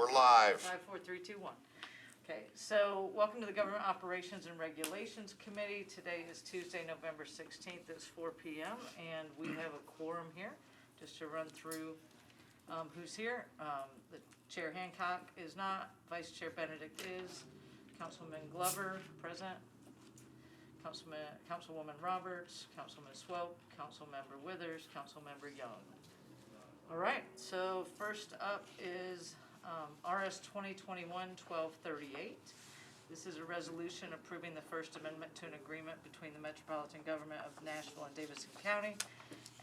We're live. 5, 4, 3, 2, 1. Okay, so welcome to the Government Operations and Regulations Committee. Today is Tuesday, November 16th. It's 4 p.m. and we have a quorum here just to run through who's here. The Chair Hancock is not. Vice Chair Benedict is. Councilman Glover present. Councilwoman Roberts, Councilman Swope, Councilmember Withers, Councilmember Young. All right, so first up is RS 2021-1238. This is a resolution approving the First Amendment to an agreement between the Metropolitan Government of Nashville and Davidson County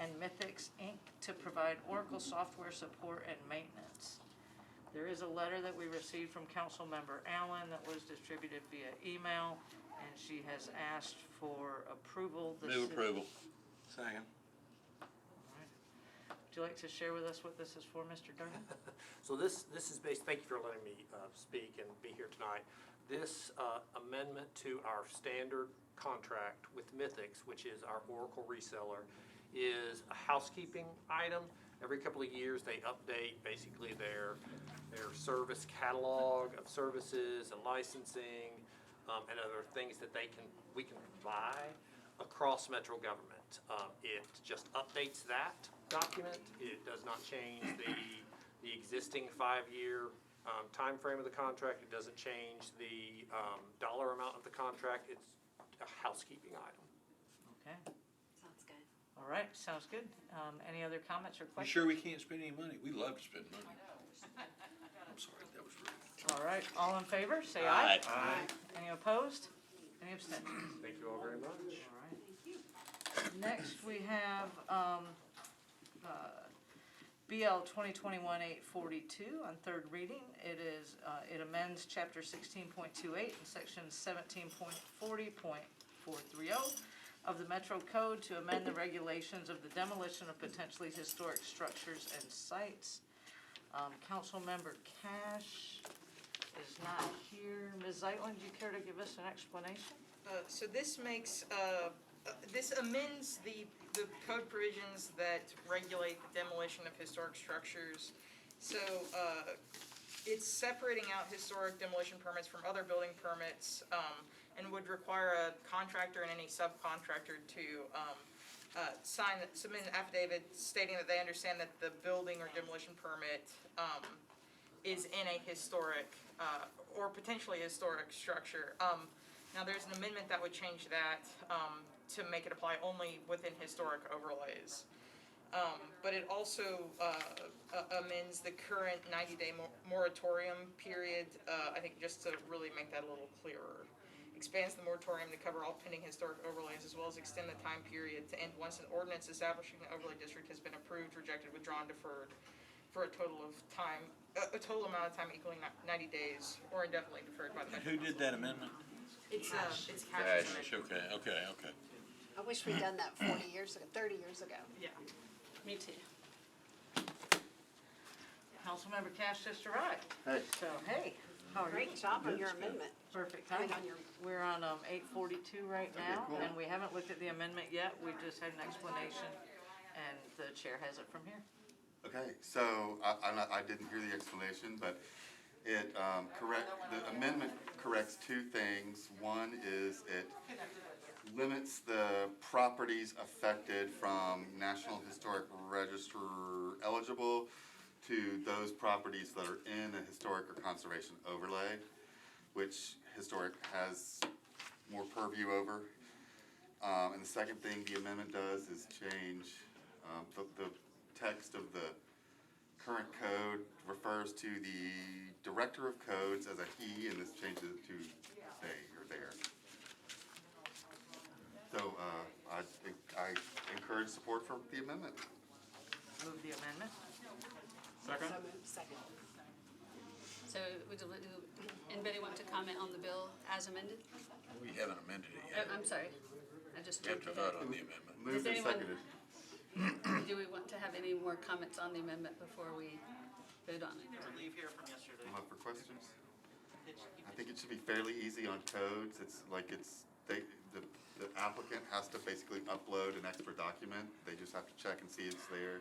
and Mythics, Inc. to provide Oracle software support and maintenance. There is a letter that we received from Councilmember Allen that was distributed via email, and she has asked for approval. Move approval. Second. Would you like to share with us what this is for, Mr. Durgan? So this is based, thank you for letting me speak and be here tonight. This amendment to our standard contract with Mythics, which is our Oracle reseller, is a housekeeping item. Every couple of years they update basically their service catalog of services and licensing and other things that we can buy across Metro government. It just updates that document. It does not change the existing 5-year time frame of the contract. It doesn't change the dollar amount of the contract. It's a housekeeping item. Okay. Sounds good. All right, sounds good. Any other comments or You questions? sure we can't spend any money? We love to spend money. I'm sorry, that was rude. All right, all in favor, say aye. Aye. Any opposed? Any abstentions? Thank you all very much. All right. Next, we have BL 2021-842 on third reading. It amends Chapter 16.28 and Section 17.40.430 of the Metro Code to amend the regulations of the demolition of potentially historic structures and sites. Councilmember Cash is not here. Ms. Zeitlin, do you care to give us an explanation? So this makes, this amends the code provisions that regulate the demolition of historic structures. So it's separating out historic demolition permits from other building permits and would require a contractor and any subcontractor to submit an affidavit stating that they understand that the building or demolition permit is in a historic or potentially historic structure. Now there's an amendment that would change that to make it apply only within historic overlays. But it also amends the current 90-day moratorium period, I think just to really make that a little clearer. Expands the moratorium to cover all pending historic overlays, as well as extend the time period to end once an ordinance establishing an overlay district has been approved, rejected, withdrawn, deferred, for a total of time, a total amount of time equaling 90 days, or indefinitely deferred by the. Who did that amendment? It's Cash's Cash, amendment. okay. I wish we'd done that 40 years ago, 30 years ago. Yeah. Me too. Councilmember Cash just arrived. Hey. So, hey, how are you? Great job on your amendment. Perfect I mean, timing. on your- We're on 842 right now, cool. and we haven't looked at the amendment yet. We just had an explanation, and the chair has it from here. Okay, so I didn't hear the explanation, but the amendment corrects two things. One is it limits the properties affected from National Historic Register eligible to those properties that are in a historic or conservation overlay, which historic has more purview over. And the second thing the amendment does is change the text of the current code refers to the director of codes as a he, and this changes it to they or there. So I encourage support for the amendment. Move the amendment. So moved. Second. So would anybody want to comment on the bill as amended? We haven't amended it Oh, yet. I'm sorry. I just We have jumped to vote ahead. on the amendment. Moved and anyone- seconded. Do we want to have any more comments on the amendment before we vote on it? Leave here from yesterday. I'm up for questions. I think it should be fairly easy on codes. It's like the applicant has to basically upload an extra document. They just have to check and see it's there.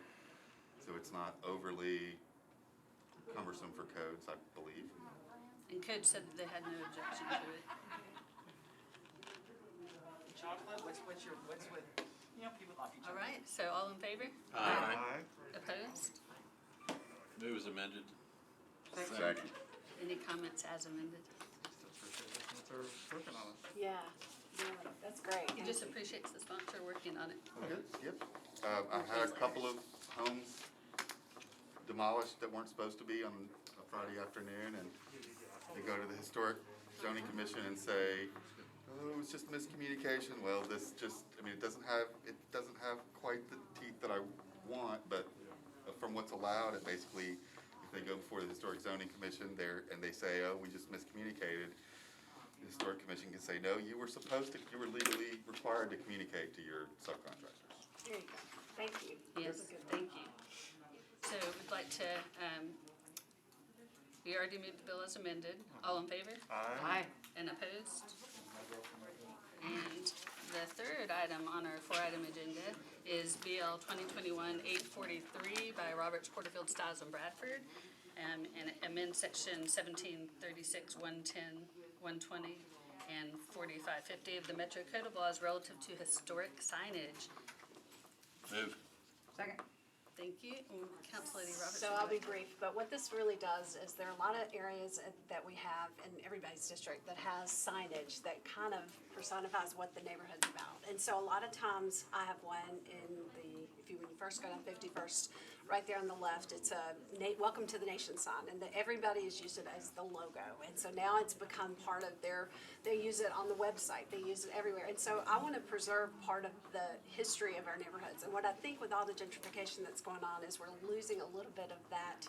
So it's not overly cumbersome for codes, I believe. And Code said that they had no objection to it. Chocolate, what's with, people love each All right, so all in favor? Aye. Opposed? Move as amended. Second. Any comments as amended? They're working on it. Yeah, that's great. He just appreciates the sponsor working on it. Good, yep. I had a couple of homes demolished that weren't supposed to be on a Friday afternoon, and they go to the Historic Zoning Commission and say, oh, it was just miscommunication. Well, this just, I mean, it doesn't have quite the teeth that I want, but from what's allowed, it basically, if they go before the Historic Zoning Commission there, and they say, oh, we just miscommunicated, the Historic Commission can say, no, you were legally required to communicate to your subcontractors. There you go. Thank you. Yes, thank you. So we'd like to, we already moved the bill as amended. All in favor? Aye. And opposed? And the third item on our four-item agenda is BL 2021-843 by Roberts, Porterfield, Stiles, and Bradford, and amend section 1736, 110, 120, and 4550 of the Metro Code of Laws relative to historic signage. Move. Second. Thank you. And Council Lady Roberts. So would I'll you be like- brief, but what this really does is there are a lot of areas that we have in everybody's district that has signage that kind of personifies what the neighborhood's about. And so a lot of times, I have one in when you first go down 51st, right there on the left, it's a welcome to the nation sign, and everybody has used it as the logo. And so now it's become part of they use it on the website, they use it everywhere. And so I want to preserve part of the history of our neighborhoods. And what I think with all the gentrification that's going on is we're losing a little bit of that,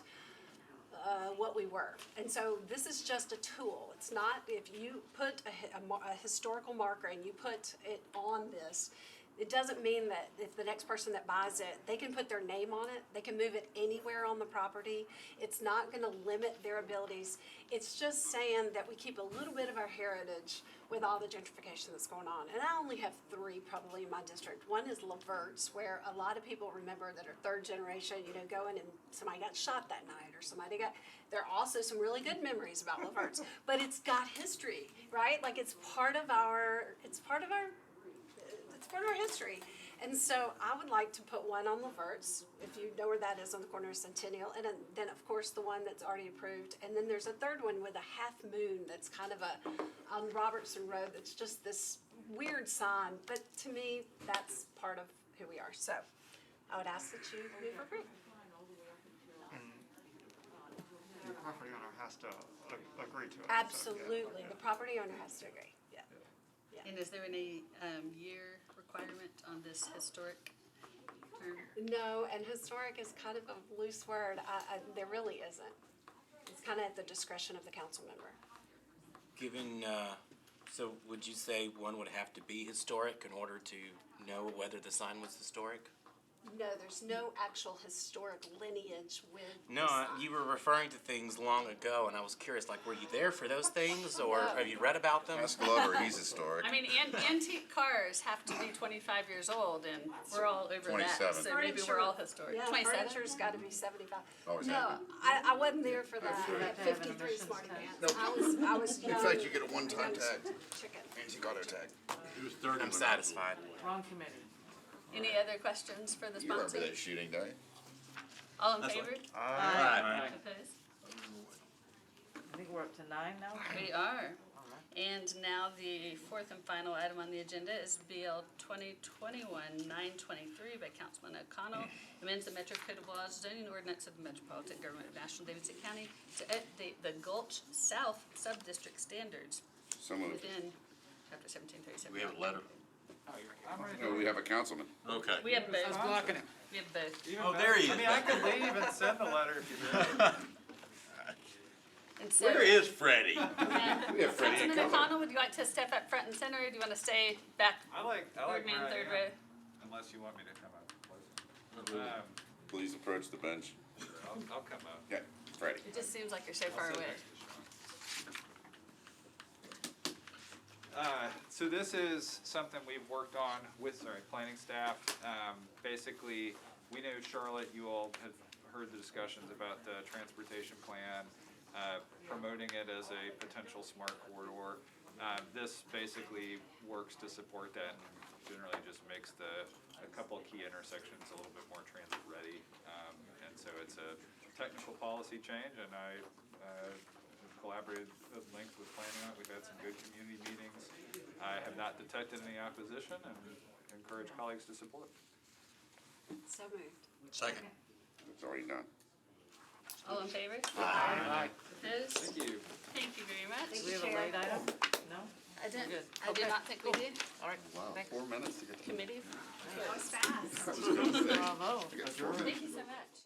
what we were. And so this is just a tool. It's not, if you put a historical marker and you put it on this, it doesn't mean that if the next person that buys it, they can put their name on it, they can move it anywhere on the property. It's not gonna limit their abilities. It's just saying that we keep a little bit of our heritage with all the gentrification that's going on. And I only have three probably in my district. One is Lavert's, where a lot of people remember that are third generation, going and somebody got shot that night or there are also some really good memories about Lavert's, but it's got history, right? Like it's part of our history. And so I would like to put one on Lavert's, if you know where that is, on the corner of Centennial, and then of course the one that's already approved. And then there's a third one with a half moon that's kind of on Robertson Road, that's just this weird sign, but to me, that's part of who we are. So I would ask that you move for free. Your property owner has to agree to it. Absolutely, the property owner has to agree, yeah. And is there any year requirement on this historic term? No, and historic is kind of a loose word. There really isn't. It's kind of at the discretion of the council member. Given, so would you say one would have to be historic in order to know whether the sign was historic? No, there's no actual historic lineage with No, the sign. you were referring to things long ago, and I was curious, like, were you there for those things, or have you read about them? Ask Glover, he's historic. I mean, antique cars have to be 25 years old, and we're all over 27. that, so maybe we're all historic. Yeah, 27? furniture's gotta be 75. Oh, is No, that- I wasn't there for that, right. that They have an 53 emissions smart tax. dance. I was young. In fact, you get a one-time and I was tag, Chicken. antique auto tag. It was third. I'm satisfied. Wrong committee. Any other questions for the You remember sponsor? that shooting day? All in favor? Aye. Opposed? I think we're up to 9 now? We are. All right. And now the fourth and final item on the agenda is BL 2021-923 by Councilman O'Connell. Amends the Metro Code of Laws zoning ordinance of the Metropolitan Government of Nashville, Davidson County to update the Gulch South Sub-District standards So moved. within Chapter 1737. We have a letter. No, we have a councilman. Okay. We have both. Blocking it. We have both. Oh, there he is. I mean, I could leave and send a letter if you did. And so, Where is Freddie? We have Freddie Councilman and Color. O'Connell, would you like to step up front and center, or do you want to stay back, I like third man, where I third am, row? unless you want me to come up. Please approach the bench. I'll come up. Yeah, Freddie. It just seems like you're so far I'll sit away. next to Sean. So this is something we've worked on with, planning staff. Basically, we know Charlotte, you all have heard the discussions about the transportation plan, promoting it as a potential smart corridor. This basically works to support that and generally just makes a couple of key intersections a little bit more transit ready. And so it's a technical policy change, and I have collaborated at length with planning on it. We've had some good community meetings. I have not detected any opposition and encourage colleagues to support. So moved. Second. It's already done. All in favor? Aye. Opposed? Thank you. Thank you very much. Do we have a late item? No? I didn't, Good. I did Okay, not think we cool. did. All right, Wow, thanks. 4 minutes to get to. Committee? That was fast. Bravo. I got 4 minutes. Thank you so much.